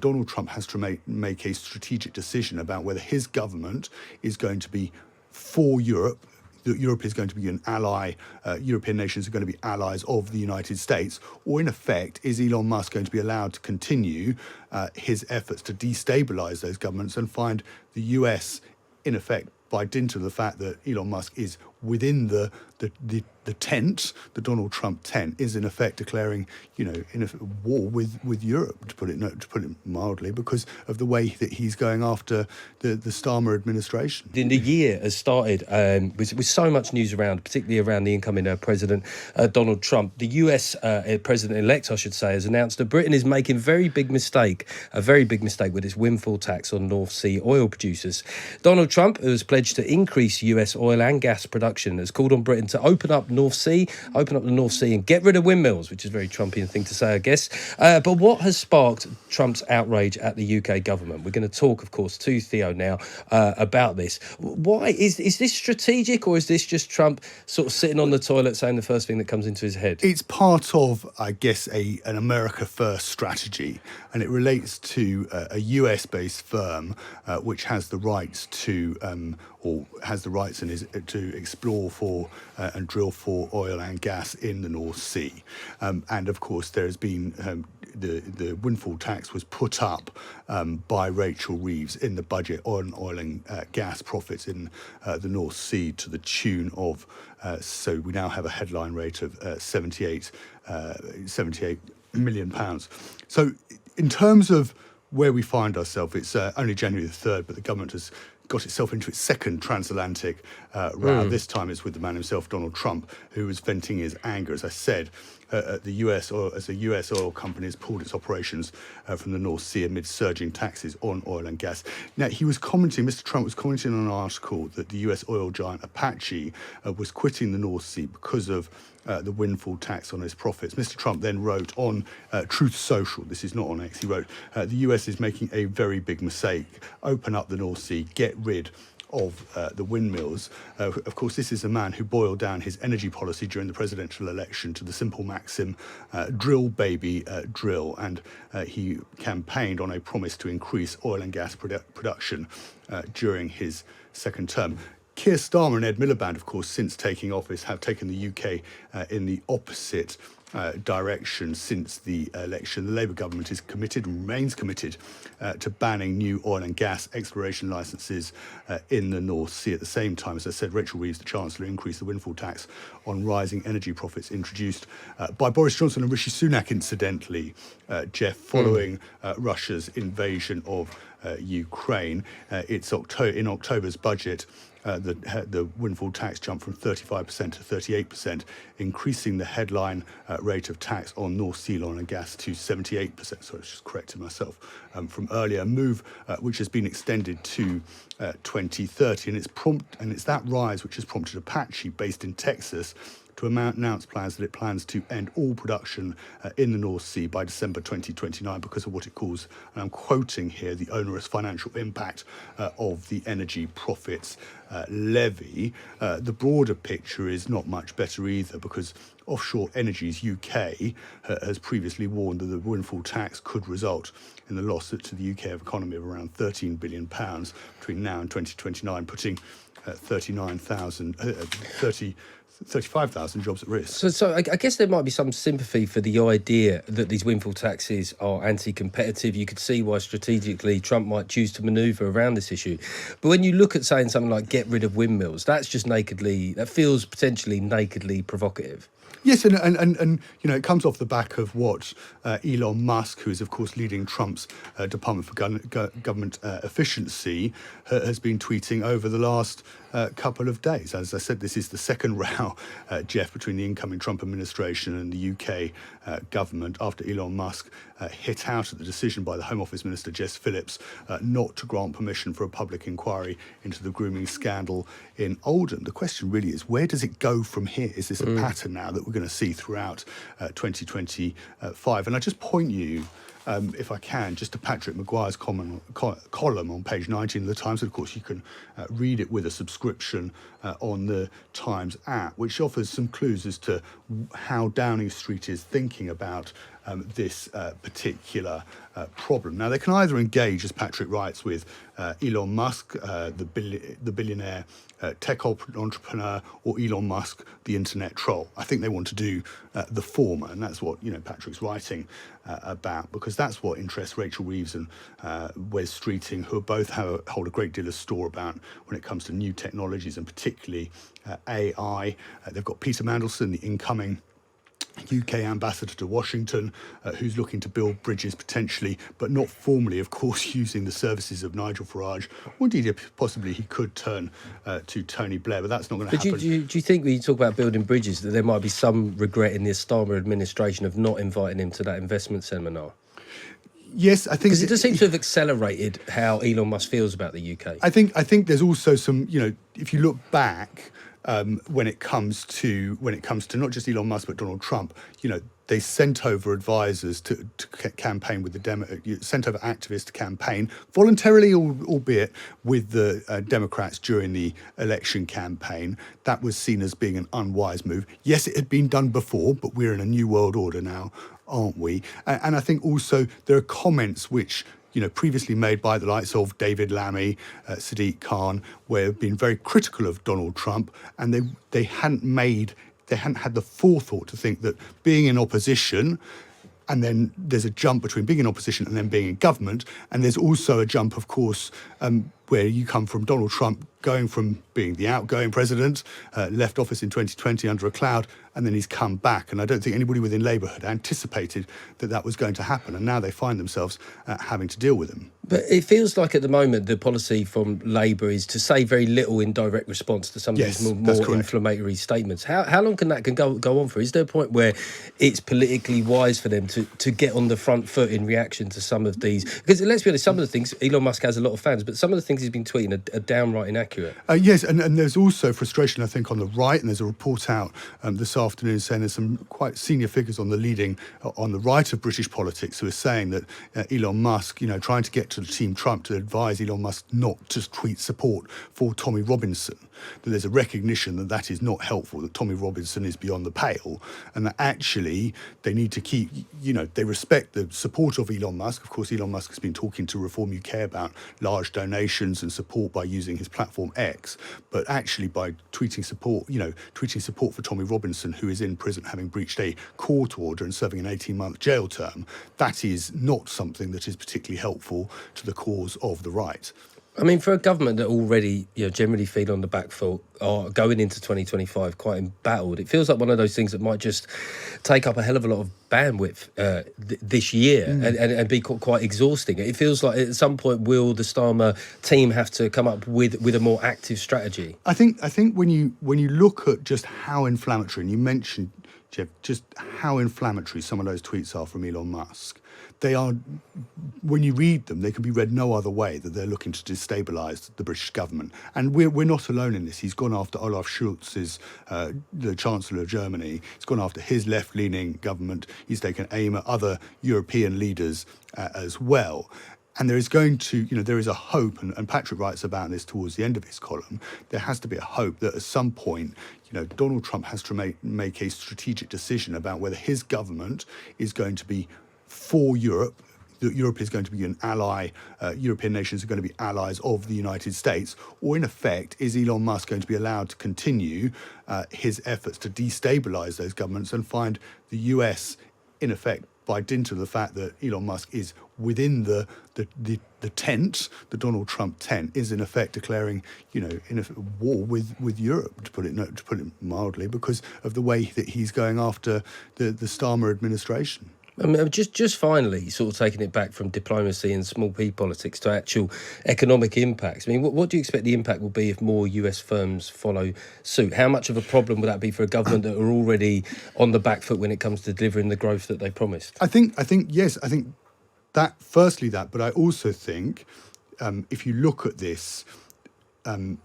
Donald Trump has to make a strategic decision about whether his government is going to be for Europe, that Europe is going to be an ally, European nations are going to be allies of the United States, or in effect, is Elon Musk going to be allowed to continue his efforts to destabilise those governments and find the US, in effect, by dint of the fact that Elon Musk is within the tent, the Donald Trump tent, is in effect declaring, in a war with Europe, to put it mildly, because of the way that he's going after the Starmer administration. The year has started with so much news around, particularly around the incoming President Donald Trump. The US President-elect, I should say, has announced that Britain is making a very big mistake with its windfall tax on North Sea oil producers. Donald Trump, who has pledged to increase US oil and gas production, has called on Britain to open up the North Sea and get rid of windmills, which is a very Trumpian thing to say, I guess. But what has sparked Trump's outrage at the UK government? We're going to talk, of course, to Theo now about this. Why is this strategic, or is this just Trump sort of sitting on the toilet saying the first thing that comes into his head? It's part of, I guess, an America First strategy, and it relates to a US-based firm which has the rights to, to explore for and drill for oil and gas in the North Sea. And of course, there has been the windfall tax was put up by Rachel Reeves in the budget on oil and gas profits in the North Sea to the tune of, so we now have a headline rate of 78 million pounds. So in terms of where we find ourselves, it's only January the 3rd, but the government has got itself into its second transatlantic row. This time it's with the man himself, Donald Trump, who was venting his anger, as I said, at the US, or as a US oil company has pulled its operations from the North Sea amid surging taxes on oil and gas. Now, Mr. Trump was commenting on an article that the US oil giant Apache was quitting the North Sea because of the windfall tax on its profits. Mr. Trump then wrote on Truth Social, this is not on X, he wrote, the US is making a very big mistake. Open up the North Sea, get rid of the windmills. Of course, this is a man who boiled down his energy policy during the presidential election to the simple maxim, drill, baby, drill. And he campaigned on a promise to increase oil and gas production during his second term. Keir Starmer and Ed Miliband, of course, since taking office, have taken the UK in the opposite direction since the election. The Labour government is committed and remains committed to banning new oil and gas exploration licences in the North Sea. At the same time, as I said, Rachel Reeves, the Chancellor, increased the windfall tax on rising energy profits introduced by Boris Johnson and Rishi Sunak, incidentally, Jeff, following Russia's invasion of Ukraine. In October's budget, the windfall tax jumped from 35% to 38%, increasing the headline rate of tax on North Sea oil and gas to 78%. So it's just corrected myself from earlier. A move which has been extended to 2030, and it's that rise which has prompted Apache, based in Texas, to announce plans that it plans to end all production in the North Sea by December 2029 because of what it calls, and I'm quoting here, the onerous financial impact of the energy profits levy. The broader picture is not much better either, because Offshore Energies UK has previously warned that the windfall tax could result in the loss to the UK economy of around £13 billion between now and 2029, putting 35,000 jobs at risk. So I guess there might be some sympathy for the idea that these windfall taxes are anti-competitive. You could see why strategically Trump might choose to manoeuvre around this issue. But when you look at saying something like get rid of windmills, that feels potentially nakedly provocative. Yes, and it comes off the back of what Elon Musk, who is of course leading Trump's Department for Government Efficiency, has been tweeting over the last couple of days. As I said, this is the second row, Jeff, between the incoming Trump administration and the UK government after Elon Musk hit out at the decision by the Home Office Minister Jess Phillips not to grant permission for a public inquiry into the grooming scandal in Oldham. The question really is, where does it go from here? Is this a pattern now that we're going to see throughout 2025? And I just point you, if I can, just to Patrick Maguire's column on page 19 of the Times. And of course, you can read it with a subscription on the Times app, which offers some clues as to how Downing Street is thinking about this particular problem. Now, they can either engage, as Patrick writes, with Elon Musk, the billionaire tech entrepreneur, or Elon Musk, the internet troll. I think they want to do the former, and that's what Patrick's writing about, because that's what interests Rachel Reeves and Wes Streeting, who both hold a great deal of store about when it comes to new technologies, and particularly AI. They've got Peter Mandelson, the incoming UK ambassador to Washington, who's looking to build bridges potentially, but not formally, of course, using the services of Nigel Farage. Or indeed, possibly he could turn to Tony Blair, but that's not going to happen. But do you think when you talk about building bridges that there might be some regret in the Starmer administration of not inviting him to that investment seminar? Yes, I think because it does seem to have accelerated how Elon Musk feels about the UK. I think there's also some, if you look back. When it comes to not just Elon Musk but Donald Trump, they sent over advisors to campaign with the sent over activists to campaign voluntarily, albeit with the Democrats during the election campaign. That was seen as being an unwise move. Yes, it had been done before, but we're in a new world order now, aren't we? And I think also there are comments which previously made by the likes of David Lammy, Sadiq Khan, where have been very critical of Donald Trump, and they hadn't had the forethought to think that being in opposition, and then there's a jump between being in opposition and then being in government, and there's also a jump, of course, where you come from Donald Trump going from being the outgoing president, left office in 2020 under a cloud, and then he's come back. And I don't think anybody within Labour had anticipated that was going to happen. And now they find themselves having to deal with him. But it feels like at the moment the policy from Labour is to say very little in direct response to some of these more inflammatory statements. How long can that go on for? Is there a point where it's politically wise for them to get on the front foot in reaction to some of these? Because let's be honest, some of the things, Elon Musk has a lot of fans, but some of the things he's been tweeting are downright inaccurate. Yes, and there's also frustration, I think, on the right, and there's a report out this afternoon saying there's some quite senior figures on the right of British politics who are saying that Elon Musk, trying to get to Team Trump to advise Elon Musk not to tweet support for Tommy Robinson, that there's a recognition that is not helpful, that Tommy Robinson is beyond the pale, and that actually they need to keep, they respect the support of Elon Musk. Of course, Elon Musk has been talking to Reform UK about large donations and support by using his platform X, but actually by tweeting support for Tommy Robinson, who is in prison having breached a court order and serving an 18-month jail term, that is not something that is particularly helpful to the cause of the right. I mean, for a government that already, generally feel on the back foot, are going into 2025 quite embattled, it feels like one of those things that might just take up a hell of a lot of bandwidth this year and be quite exhausting. It feels like at some point will the Starmer team have to come up with a more active strategy? I think when you look at just how inflammatory, and you mentioned, Jeff, just how inflammatory some of those tweets are from Elon Musk. They are, when you read them, they can be read no other way that they're looking to destabilise the British government. And we're not alone in this. He's gone after Olaf Scholz, the Chancellor of Germany. He's gone after his left-leaning government. He's taken aim at other European leaders as well. And there is there is a hope, and Patrick writes about this towards the end of his column, there has to be a hope that at some point, Donald Trump has to make a strategic decision about whether his government is going to be for Europe, that Europe is going to be an ally, European nations are going to be allies of the United States, or in effect, is Elon Musk going to be allowed to continue his efforts to destabilise those governments and find the US, in effect, by dint of the fact that Elon Musk is within the tent, the Donald Trump tent, is in effect declaring, in a war with Europe, to put it mildly, because of the way that he's going after the Starmer administration. I mean, just finally, sort of taking it back from diplomacy and small p politics to actual economic impacts. I mean, what do you expect the impact will be if more US firms follow suit? How much of a problem would that be for a government that are already on the back foot when it comes to delivering the growth that they promised? I think yes. I think that, firstly that, but I also think if you look at this,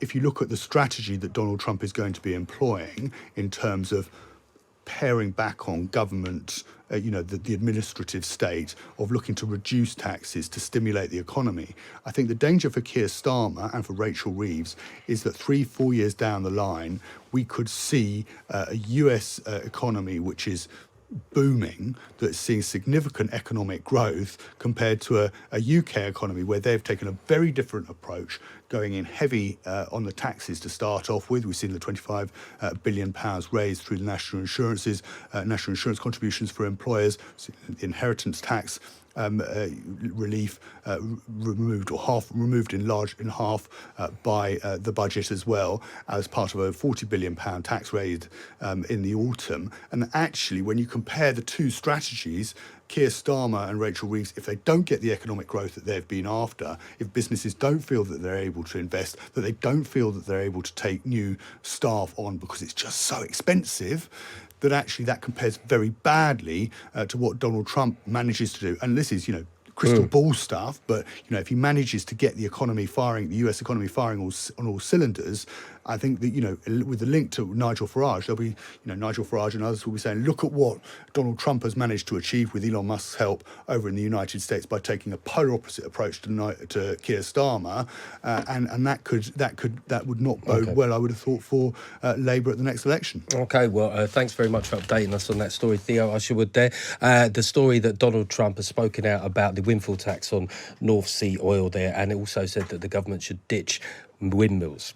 if you look at the strategy that Donald Trump is going to be employing in terms of paring back on government, the administrative state, of looking to reduce taxes to stimulate the economy. I think the danger for Keir Starmer and for Rachel Reeves is that 3-4 years down the line, we could see a US economy which is booming, that's seeing significant economic growth compared to a UK economy where they've taken a very different approach, going in heavy on the taxes to start off with. We've seen the £25 billion raised through the national insurance contributions for employers, inheritance tax relief removed in half by the budget as well, as part of a £40 billion tax raise in the autumn. And actually, when you compare the two strategies, Keir Starmer and Rachel Reeves, if they don't get the economic growth that they've been after, if businesses don't feel that they're able to invest, that they don't feel that they're able to take new staff on because it's just so expensive, that actually that compares very badly to what Donald Trump manages to do. And this is, crystal ball stuff, but if he manages to get the economy firing, the US economy firing on all cylinders, I think that with the link to Nigel Farage, there'll be Nigel Farage and others will be saying, look at what Donald Trump has managed to achieve with Elon Musk's help over in the United States by taking a polar opposite approach to Keir Starmer, and that would not bode well, I would have thought, for Labour at the next election. Okay, well, thanks very much for updating us on that story, Theo Usherwood there. The story that Donald Trump has spoken out about the windfall tax on North Sea oil there, and it also said that the government should ditch windmills.